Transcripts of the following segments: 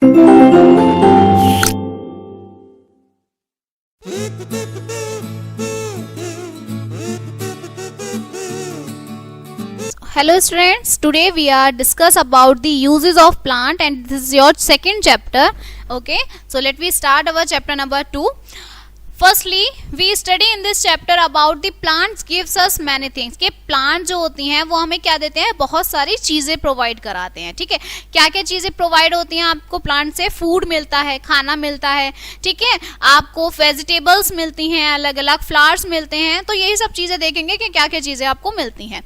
Hello students, today we are discuss about the uses of plant and this is your second chapter. Okay, so let me start our chapter number 2. Firstly, we study in this chapter about the plants gives us many things. कि plant जो होती हैं वो हमें क्या देते हैं, बहुत सारी चीज़ें प्रोवाइड कराते हैं. ठीक है, क्या क्या चीज़ें प्रोवाइड होती हैं आपको प्लांट से? फूड मिलता है, खाना मिलता है. ठीक है, आपको वेजिटेबल्स मिलती हैं, अलग अलग फ्लावर्स मिलते हैं. तो यही सब चीज़ें देखेंगे कि क्या क्या चीज़ें आपको मिलती हैं.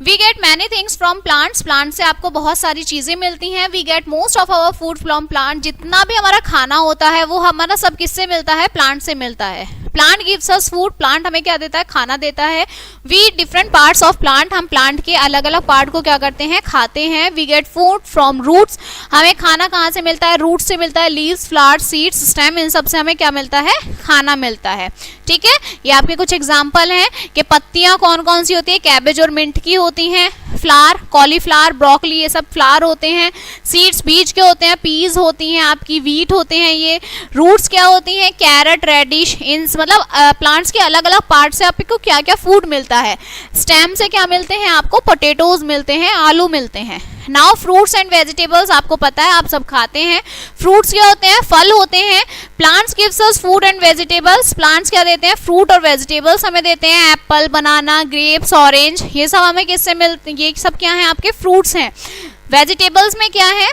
We get many things from plants. Plant से आपको बहुत सारी चीजें मिलती हैं. We get most of our food from plant. जितना भी हमारा खाना होता है वो हमारा सब किससे मिलता है? प्लांट से मिलता है. Plant gives us food. Plant हमें क्या देता है? खाना देता है. We different parts of plant. हम प्लांट के अलग अलग पार्ट को क्या करते हैं? खाते हैं. We get food from roots. हमें खाना कहाँ से मिलता है? रूट से मिलता है. लीव्स, फ्लावर्स, सीड्स, स्टेम, इन सब से हमें क्या मिलता है? खाना मिलता है. ठीक है, ये आपके कुछ एग्जाम्पल हैं कि पत्तियां कौन कौन सी होती है? कैबेज और मिंट की होती हैं. फ्लावर, कॉलीफ्लावर, ब्रोकली, ये सब फ्लावर होते हैं. सीड्स बीज के होते हैं. पीज होती हैं आपकी. व्हीट होते हैं ये. रूट्स क्या होती हैं? Carat, reddish. इन मतलब प्लांट्स के अलग अलग पार्ट से आपको क्या क्या फूड मिलता है. स्टेम से क्या मिलते हैं आपको? पोटैटोज मिलते हैं, आलू मिलते हैं. नाउ फ्रूट्स एंड वेजिटेबल्स, आपको पता है आप सब खाते हैं. फ्रूट्स क्या होते हैं? फल होते हैं. Plants gives us food and vegetables. Plants क्या देते हैं? फ्रूट और वेजिटेबल्स हमें देते हैं. एप्पल, बनाना, ग्रेप्स, ऑरेंज, ये सब हमें किससे मिलते हैं? ये सब क्या है? आपके फ्रूट्स हैं. वेजिटेबल्स में क्या है?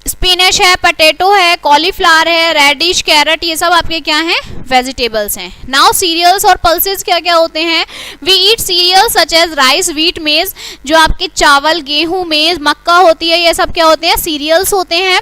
स्पिनच है, पोटैटो है, कॉलीफ्लावर है, रेडिश, कैरेट, ये सब आपके क्या हैं? वेजिटेबल्स हैं. नाउ सीरियल्स और पल्सेस क्या क्या होते हैं? We eat cereals such as rice, wheat, maize. जो आपके चावल, गेहूं, मेज, मक्का होती है, ये सब क्या होते हैं? सीरियल्स होते हैं.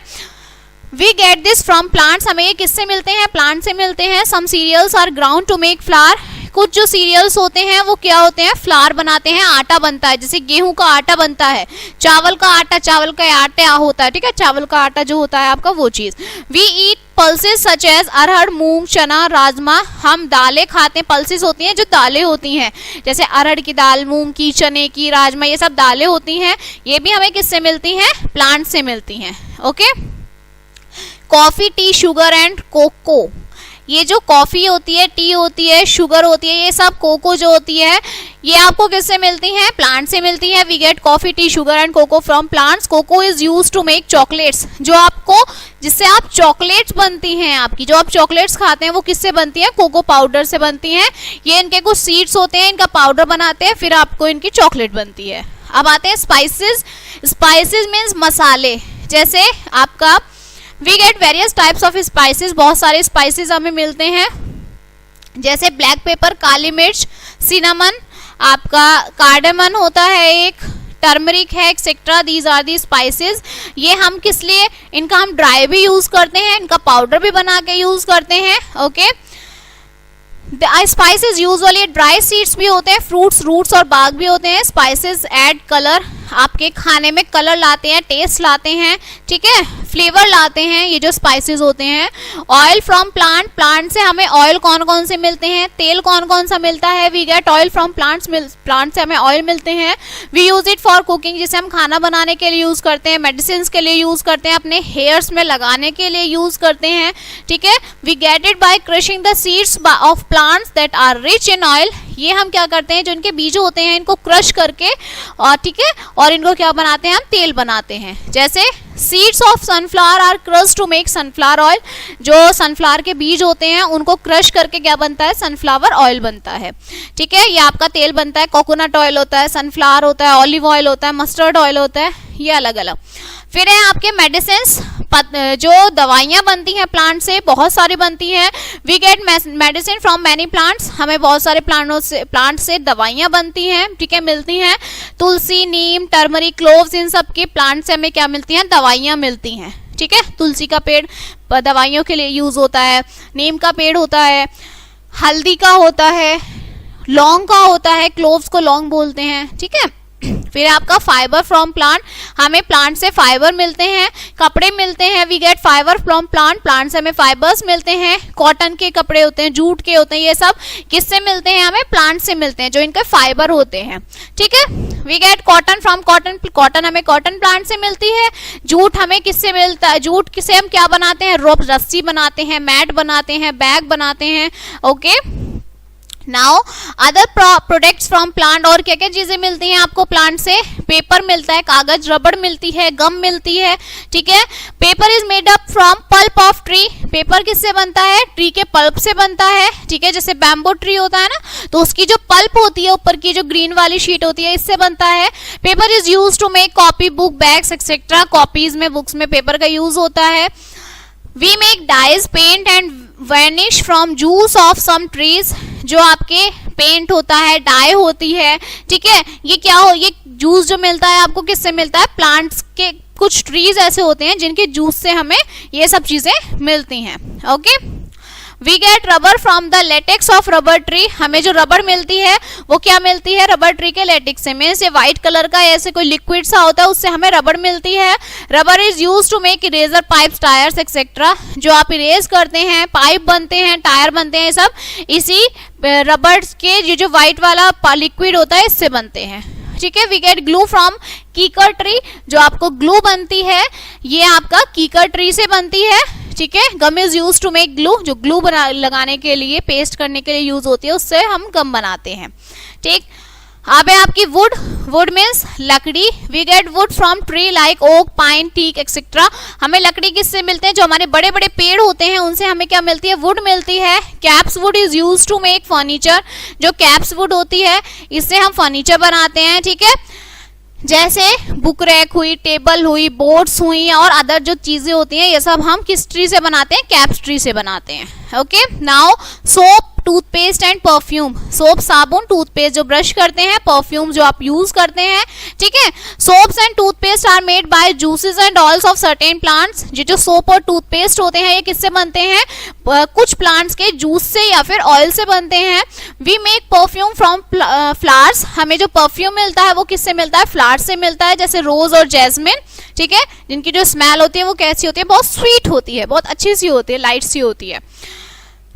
We get this from plants. हमें ये किससे मिलते हैं? प्लांट से मिलते हैं. Some cereals are ground to make flour. कुछ जो सीरियल्स होते हैं वो क्या होते हैं? फ्लावर बनाते हैं, आटा बनता है. जैसे गेहूं का आटा बनता है, चावल का आटा, चावल का आटा होता है. ठीक है, चावल का आटा जो होता है आपका, वो चीज. We eat pulses such as arhar, moong, chana, rajma. हम दालें खाते हैं. पल्सेस होती हैं जो दालें होती हैं, जैसे अरहर की दाल, मूंग की, चने की, राजमा, ये सब दालें होती हैं. ये भी हमें किससे मिलती हैं? प्लांट से मिलती हैं. Okay. Coffee, tea, sugar and cocoa. ये जो कॉफी होती है, टी होती है, शुगर होती है, ये सब, कोको जो होती है, ये आपको किससे मिलती हैं? प्लांट से मिलती है. We get coffee, tea, sugar and cocoa from plants. Cocoa is used to make chocolates. जो आपको, जिससे आप चॉकलेट्स बनती हैं आपकी, जो आप चॉकलेट्स खाते हैं वो किससे बनती है? कोको पाउडर से बनती हैं. ये इनके कुछ सीड्स होते हैं, इनका पाउडर बनाते हैं, फिर आपको इनकी चॉकलेट बनती है. अब आते हैं स्पाइसेस. स्पाइसेस मीन्स मसाले. जैसे आपका we get various types of spices. बहुत सारे स्पाइसेस हमें मिलते हैं, जैसे ब्लैक पेपर, काली मिर्च, सिनामन, आपका कार्डेमन होता है एक, टर्मरिक है, etcetera. These are the spices. ये हम किस लिए? इनका हम ड्राई भी यूज करते हैं, इनका पाउडर भी बना के यूज करते हैं. Okay. Spices usually dry seeds भी होते हैं, फ्रूट्स, रूट्स और बाग भी होते हैं. Spices add colour. आपके खाने में कलर लाते हैं, टेस्ट लाते हैं. ठीक है, फ्लेवर लाते हैं, ये जो स्पाइसेस होते हैं. Oil from plant. प्लांट से हमें ऑयल कौन कौन से मिलते हैं? तेल कौन कौन सा मिलता है? We get oil from plants. Plant से हमें ऑयल मिलते हैं. We use it for cooking, जिसे हम खाना बनाने के लिए यूज करते हैं, मेडिसिन के लिए यूज करते हैं, अपने हेयर्स में लगाने के लिए यूज करते हैं. ठीक है. We get it by crushing the seeds of plants that are rich in oil. ये हम क्या करते हैं? जो इनके बीज होते हैं इनको क्रश करके, और ठीक है, और इनको क्या बनाते हैं? हम तेल बनाते हैं. जैसे seeds of sunflower are crush to make sunflower oil. जो सनफ्लावर के बीज होते हैं उनको क्रश करके क्या बनता है? सनफ्लावर ऑयल बनता है. ठीक है, ये आपका तेल बनता है. कोकोनट ऑयल होता है, सनफ्लावर होता है, ऑलिव ऑयल होता है, मस्टर्ड ऑयल होता है, ये अलग अलग. फिर है आपके मेडिसिन्स. जो दवाइयाँ बनती हैं प्लांट से, बहुत सारी बनती हैं. We get medicine from many plants. हमें बहुत सारे प्लांट से दवाइयाँ बनती हैं. ठीक है, मिलती हैं. तुलसी, नीम, टर्मरिक, क्लोव्स, इन सब के प्लांट से हमें क्या मिलती हैं? दवाइयाँ मिलती हैं. ठीक है, तुलसी का पेड़ दवाइयों के लिए यूज होता है. नीम का पेड़ होता है, हल्दी का होता है, लौंग का होता है, क्लोव्स को लौंग बोलते हैं. ठीक है. फिर आपका फाइबर फ्रॉम प्लांट, हमें प्लांट से फाइबर मिलते हैं, कपड़े मिलते हैं, we get fibre from plant, plant से हमें फाइबर्स मिलते हैं, कॉटन के कपड़े होते हैं, जूट के होते हैं, ये सब किससे मिलते हैं, हमें प्लांट से मिलते हैं, जो इनके फाइबर होते हैं, ठीक है। We get cotton from cotton, cotton हमें कॉटन प्लांट से मिलती है। जूट हमें किससे मिलता है, जूट से हम क्या बनाते हैं, रोप, रस्सी बनाते हैं, मैट बनाते हैं, बैग बनाते हैं, okay. Now other products from plant, और क्या क्या चीजें मिलती हैं आपको प्लांट से, पेपर मिलता है, कागज, रबड़ मिलती है, गम मिलती है, ठीक है। Paper is made up from pulp of tree, paper किससे बनता है, ट्री के पल्प से बनता है, ठीक है। जैसे बैम्बो ट्री होता है ना, तो उसकी जो पल्प होती है, ऊपर की जो ग्रीन वाली शीट होती है, इससे बनता है। Paper is use to make copy, book, bags etcetera, copies में, बुक्स में पेपर का यूज होता है। We make dyes, paint and varnish from juice of some trees, जो आपके पेंट होता है, डाई होती है, ठीक है। ये क्या हो, ये जूस जो मिलता है आपको किससे मिलता है, प्लांट्स के कुछ ट्रीज ऐसे होते हैं जिनके जूस से हमें ये सब चीजें मिलती हैं, okay. We get rubber from the latex of rubber tree, हमें जो रबर मिलती है वो क्या मिलती है, रबर ट्री के लेटेक्स से, मीन्स ये व्हाइट कलर का ऐसे कोई लिक्विड सा होता है, उससे हमें रबर मिलती है। Rubber is use to make eraser, pipes, tyres etcetera, जो आप इरेज करते हैं, पाइप बनते हैं, टायर बनते हैं, ये सब इसी रबर के ये जो व्हाइट वाला लिक्विड होता है इससे बनते हैं, ठीक है। वी गेट ग्लू फ्रॉम कीकर ट्री, जो आपको ग्लू बनती है ये आपका कीकर ट्री से बनती है, ठीक है। Gum is use to make glue, जो ग्लू लगाने के लिए, पेस्ट करने के लिए यूज होती है, उससे हम गम बनाते हैं, ठीक। अब है आपकी वुड, वुड मीन्स लकड़ी। We get wood from tree like oak, pine, teak etcetera, हमें लकड़ी किससे मिलते हैं, जो हमारे बड़े बड़े पेड़ होते हैं उनसे हमें क्या मिलती है, वुड मिलती है। Caps wood is use to make furniture, जो कैप्स वुड होती है इससे हम फर्नीचर बनाते हैं, ठीक है। जैसे बुक रैक हुई, टेबल हुई, बोर्ड्स हुई और अदर जो चीजें होती हैं ये सब हम किस ट्री से बनाते हैं, कैप्स ट्री से बनाते हैं, okay. Now soap, toothpaste and perfume, soap साबुन, टूथपेस्ट जो ब्रश करते हैं, परफ्यूम जो आप यूज करते हैं, ठीक है। Soaps and toothpaste are made by juices and oils of certain plants, ये जो सोप और टूथपेस्ट होते हैं ये किससे बनते हैं, कुछ प्लांट्स के जूस से या फिर ऑयल से बनते हैं। We make perfume from flowers, हमें जो परफ्यूम मिलता है वो किससे मिलता है, फ्लावर्स से मिलता है, जैसे रोज और जैस्मिन, ठीक है, जिनकी जो स्मेल होती है वो कैसी होती है, बहुत स्वीट होती है, बहुत अच्छी सी होती है, लाइट सी होती है।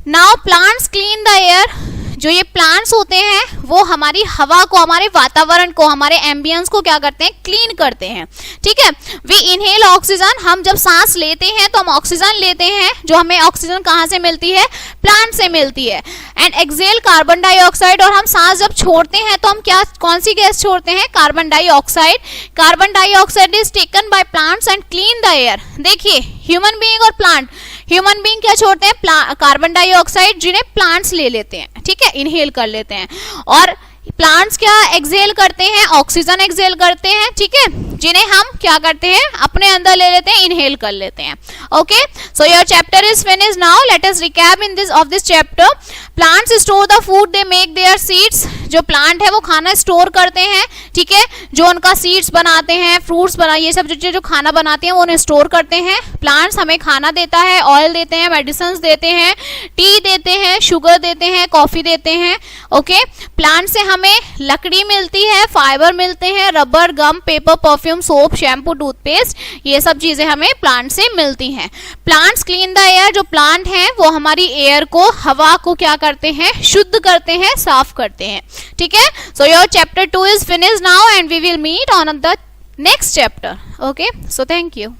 Now plants clean the air, जो ये प्लांट्स होते हैं वो हमारी हवा को, हमारे वातावरण को, हमारे एम्बियंस को क्या करते हैं, क्लीन करते हैं, ठीक है। वी इनहेल ऑक्सीजन, हम जब सांस लेते हैं तो हम ऑक्सीजन लेते हैं, जो हमें ऑक्सीजन कहाँ से मिलती है, प्लांट से मिलती है। एंड एक्सेल कार्बन डाइऑक्साइड, और हम सांस जब छोड़ते हैं तो हम क्या, कौन सी गैस छोड़ते हैं, carbon dioxide. Carbon dioxide is taken by plants and clean the air. देखिए ह्यूमन बीइंग और प्लांट, ह्यूमन बीइंग क्या छोड़ते हैं, कार्बन डाइऑक्साइड, जिन्हें प्लांट्स ले लेते हैं, ठीक है, इनहेल कर लेते हैं, और प्लांट्स क्या एक्सेल करते हैं, ऑक्सीजन एक्सेल करते हैं, ठीक है, जिन्हें हम क्या करते हैं, अपने अंदर ले लेते हैं, इनहेल कर लेते हैं, okay. So your chapter is finished. Now let us recap in this of this chapter. Plants store the food they make their seeds, जो प्लांट है वो खाना स्टोर करते हैं, ठीक है, जो उनका सीड्स बनाते हैं, फ्रूट्स बना, ये सब जो खाना बनाते हैं वो उन्हें स्टोर करते हैं। प्लांट्स हमें खाना देता है, ऑयल देते हैं, मेडिसिन देते हैं, टी देते हैं, शुगर देते हैं, कॉफी देते हैं, ओके। प्लांट से हमें लकड़ी मिलती है, फाइबर मिलते हैं, rubber, gum, paper, perfume, soap, shampoo, toothpaste, ये सब चीजें हमें प्लांट से मिलती हैं। प्लांट्स क्लीन द एयर, जो प्लांट हैं वो हमारी एयर को, हवा को क्या करते हैं, शुद्ध करते हैं, साफ करते हैं, ठीक है। So your chapter 2 is finished now and we will meet on the next chapter, okay. So thank you.